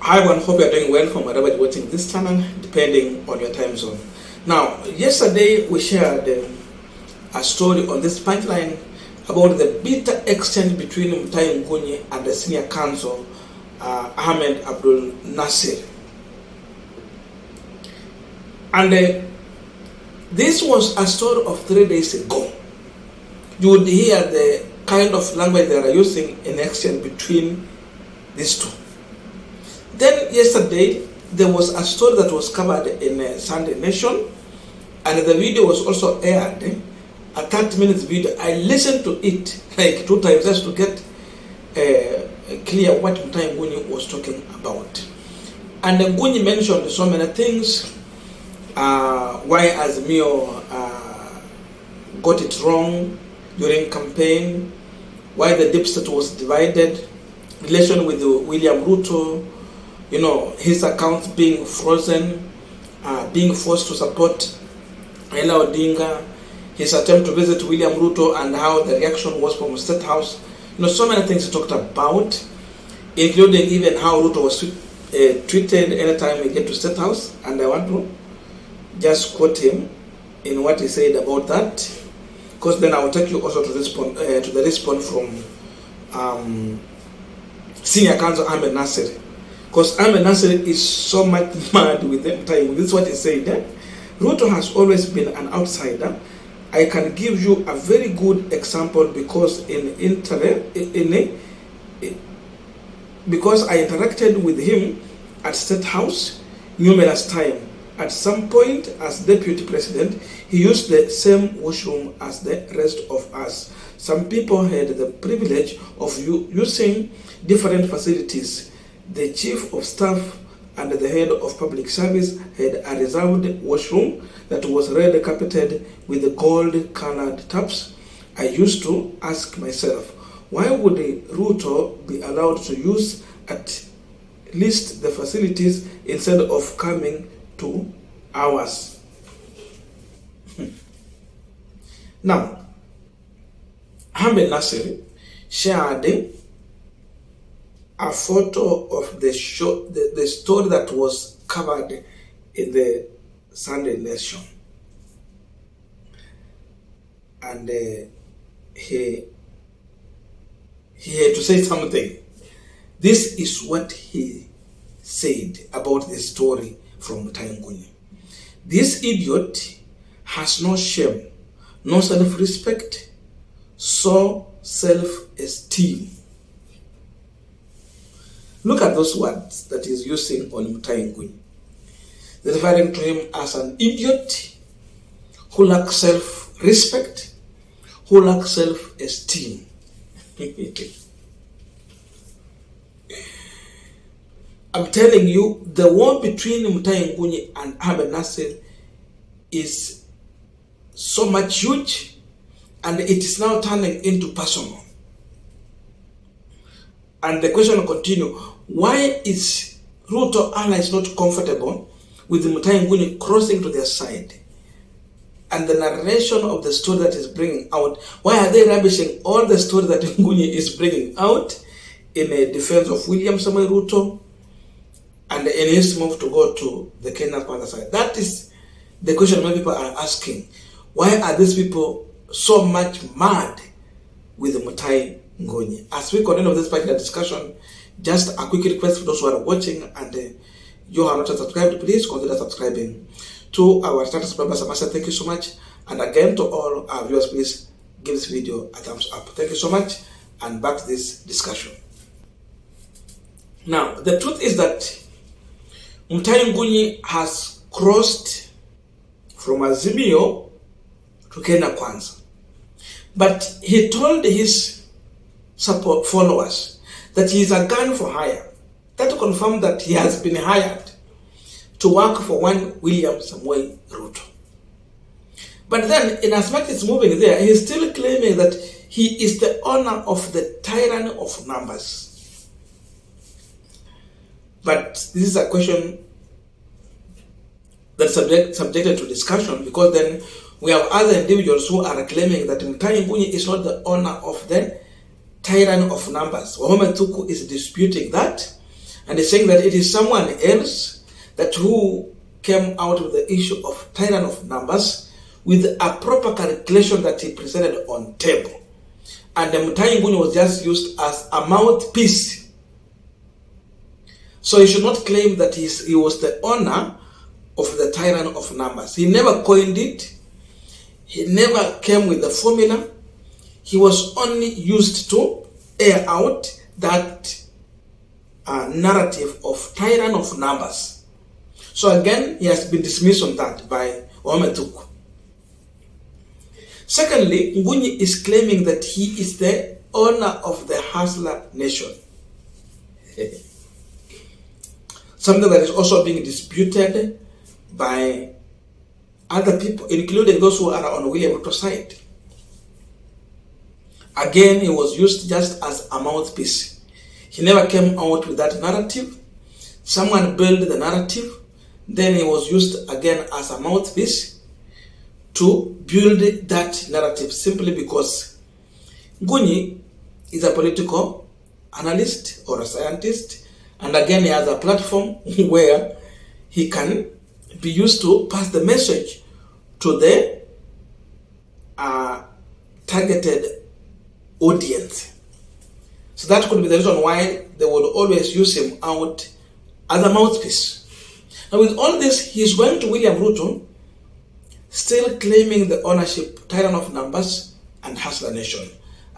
Hi everyone, hope you are doing well from wherever you're watching this channel, depending on your time zone. Now, yesterday we shared a story on this Punchline about the bitter exchange between Mutahi Ngunyi and the senior counsel Ahmed Abdul Nasir. And this was a story of 3 days ago. You would hear the kind of language they are using in exchange between these two. Then yesterday, there was a story that was covered in Sunday Nation, and the video was also aired, a 30-minute video. I listened to it like 2 times just to get clear what Mutahi Ngunyi was talking about. And Ngunyi mentioned so many things, why Azimio got it wrong during campaign, why the deep state was divided, relation with William Ruto, you know, his accounts being frozen, being forced to support Raila Odinga, his attempt to visit William Ruto and how the reaction was from State House. You know, so many things he talked about, including even how Ruto was treated anytime he get to State House. And I want to just quote him in what he said about that, because then I will take you also to the response from senior counsel Ahmed Nasir. Because Ahmed Nasir is so much mad with them time. This is what he said. Ruto has always been an outsider. I can give you a very good example because because I interacted with him at State House numerous times. At some point, as deputy president, he used the same washroom as the rest of us. Some people had the privilege of using different facilities. The chief of staff and the head of public service had a reserved washroom that was red carpeted with gold-colored taps. I used to ask myself, why would Ruto be allowed to use at least the facilities instead of coming to ours? Now, Ahmed Nasir shared a photo of the show, the story that was covered in the Sunday Nation, and he had to say something. This is what he said about the story from Mutahi Ngunyi. This idiot has no shame, no self-respect, so self-esteem. Look at those words that he's using on Mutahi Ngunyi. They're referring to him as an idiot who lacks self-respect, who lacks self-esteem. I'm telling you, the war between Mutahi Ngunyi and Ahmed Nasir is so much huge, and it is now turning into personal. And the question will continue, why is Ruto allies not comfortable with Mutahi Ngunyi crossing to their side? And the narration of the story that is bringing out, why are they rubbishing all the story that Ngunyi is bringing out in a defense of William Samoei Ruto and in his move to go to the Kenyan Panther side? That is the question many people are asking. Why are these people so much mad with Mutahi Ngunyi? As we continue this particular discussion, just a quick request for those who are watching and you have not subscribed, please consider subscribing to our status members. I must say thank you so much, and again to all our viewers, please give this video a thumbs up. Thank you so much, and back to this discussion. Now, the truth is that Mutahi Ngunyi has crossed from Azimio to Kenya Kwanza, but he told his support followers that he is a gun for hire. That confirmed that he has been hired to work for one William Samoei Ruto. But then, in as much as moving there, he is still claiming that he is the owner of the tyranny of numbers. But this is a question that's subjected to discussion, because then we have other individuals who are claiming that Mutahi Ngunyi is not the owner of the tyranny of numbers. Wahome Tuku is disputing that, And he's saying that it is someone else that who came out with the issue of tyrant of numbers with a proper calculation that he presented on table. And the Mutahi Ngunyi was just used as a mouthpiece. So he should not claim that he was the owner of the tyrant of numbers. He never coined it. He never came with the formula. He was only used to air out that narrative of tyrant of numbers. So again, he has been dismissed on that by Ometuku. Secondly, Ngunyi is claiming that he is the owner of the hustler nation. Something that is also being disputed by other people, including those who are on William Ruto's side. Again, he was used just as a mouthpiece. He never came out with that narrative. Someone built the narrative, then he was used again as a mouthpiece to build that narrative, simply because Ngunyi is a political analyst or a scientist, and again he has a platform where he can be used to pass the message to the targeted audience. So that could be the reason why they would always use him out as a mouthpiece. Now with all this, he's going to William Ruto, still claiming the ownership, tyrant of numbers and hustler nation.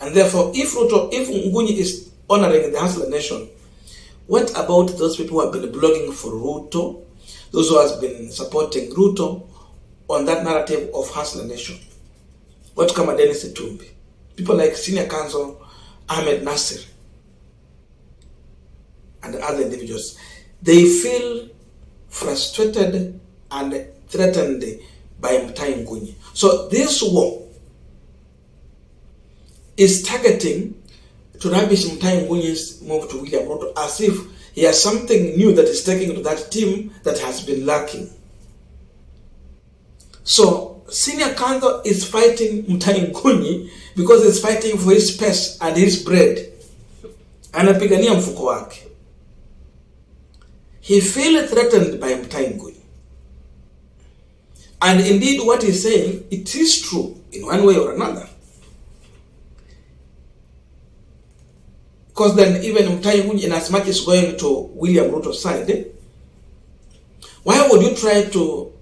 And therefore, if Ngunyi is honoring the hustler nation, what about those people who have been blogging for Ruto, those who have been supporting Ruto on that narrative of hustler nation? What come at Dennis Itumbi? People like Senior Counsel Ahmed Nasir and other individuals, they feel frustrated and threatened by Mutahi Ngunyi. So this war is targeting to rubbish Mutahi Ngunyi's move to William Ruto, as if he has something new that is taking to that team that has been lacking. So Senior Counsel is fighting Mutahi Ngunyi because he's fighting for his space and his bread. Anapigania mfuko wake. He feels threatened by Mutahi Ngunyi. And indeed what he's saying, it is true in one way or another. Because then even Mutahi Ngunyi, in as much as going to William Ruto's side, why would you try to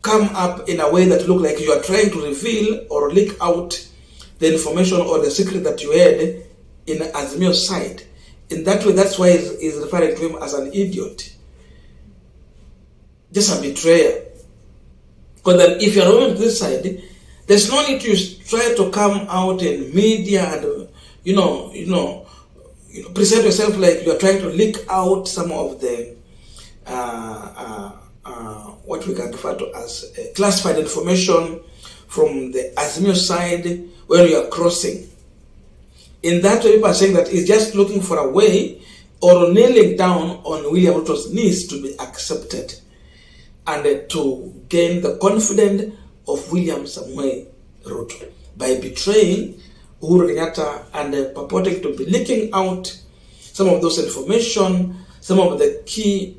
come up in a way that look like you are trying to reveal or leak out the information or the secret that you had in Azimio's side? In that way, that's why he's referring to him as an idiot. Just a betrayer. Because then if you're on this side, there's no need to try to come out in media and present yourself like you're trying to leak out some of the what we can refer to as classified information from the Azimio side when you are crossing. In that way, people are saying that he's just looking for a way or kneeling down on William Ruto's knees to be accepted and to gain the confidence of William Samuel Ruto by betraying Uhuru Kenyatta and purporting to be leaking out some of those information, some of the key,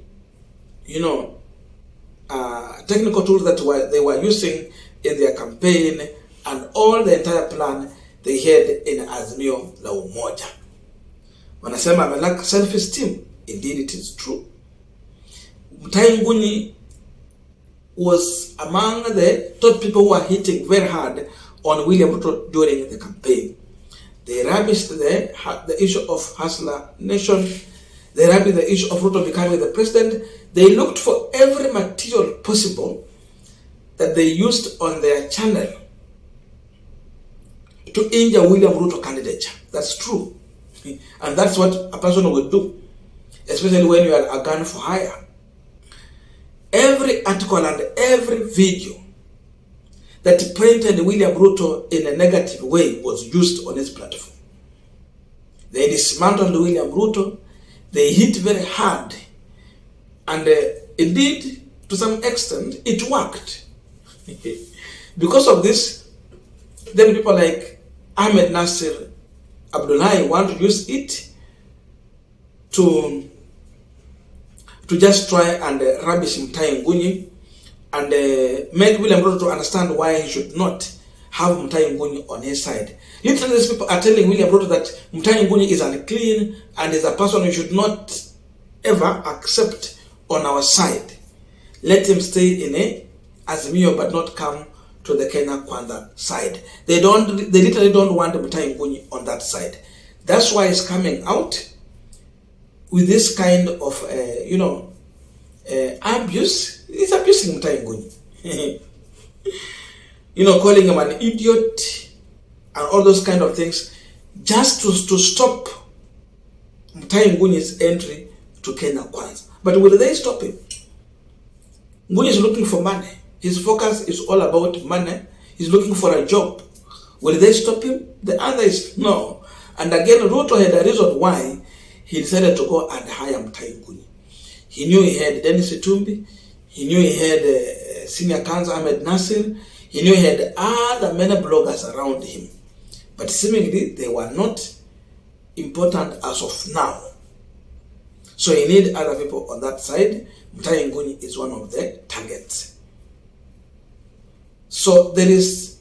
technical tools that they were using in their campaign, and all the entire plan they had in Azimio la Umoja. Wanasema amelaka self-esteem. Indeed, it is true. Mutahi Ngunyi was among the top people who were hitting very hard on William Ruto during the campaign. They rubbished the issue of hustler nation. They rubbished the issue of Ruto becoming the president. They looked for every material possible that they used on their channel to injure William Ruto candidature. That's true. And that's what a person would do, especially when you are a gun for hire. Every article and every video that painted William Ruto in a negative way was used on his platform. They dismantled William Ruto. They hit very hard. And indeed, to some extent, it worked. Because of this, then people like Ahmed Nasir Abdullahi want to use it to just try and rubbish Mutahi Ngunyi and make William Ruto to understand why he should not have Mutahi Ngunyi on his side. Literally, these people are telling William Ruto that Mutahi Ngunyi is unclean and is a person we should not ever accept on our side. Let him stay in a Azimio but not come to the Kenya Kwanza side. They literally don't want Mutahi Ngunyi on that side. That's why he's coming out with this kind of, abuse. He's abusing Mutahi Ngunyi. Calling him an idiot and all those kind of things, just to stop Mutahi Ngunyi's entry to Kenya Kwanza. But will they stop him? Ngunyi is looking for money. His focus is all about money. He's looking for a job. Will they stop him? The answer is no. And again, Ruto had a reason why he decided to go and hire Mutahi Ngunyi. He knew he had Dennis Itumbi. He knew he had Senior Counsel Ahmed Nasir. He knew he had other many bloggers around him. But seemingly, they were not important as of now. So he needed other people on that side. Mutahi Ngunyi is one of the targets. So there is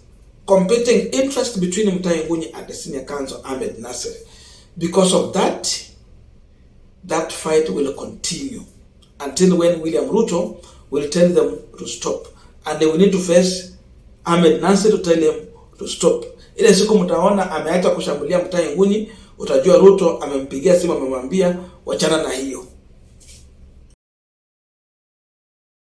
competing interest between Mutahi Ngunyi and the Senior Counsel Ahmed Nasir. Because of that, that fight will continue until when William Ruto will tell them to stop. And they will need to face Ahmed Nasir to tell him to stop. Ile siku mtaona ameacha kushambulia Mutahi Ngunyi, utajua Ruto amempigia simu amemwambia wachana na hiyo.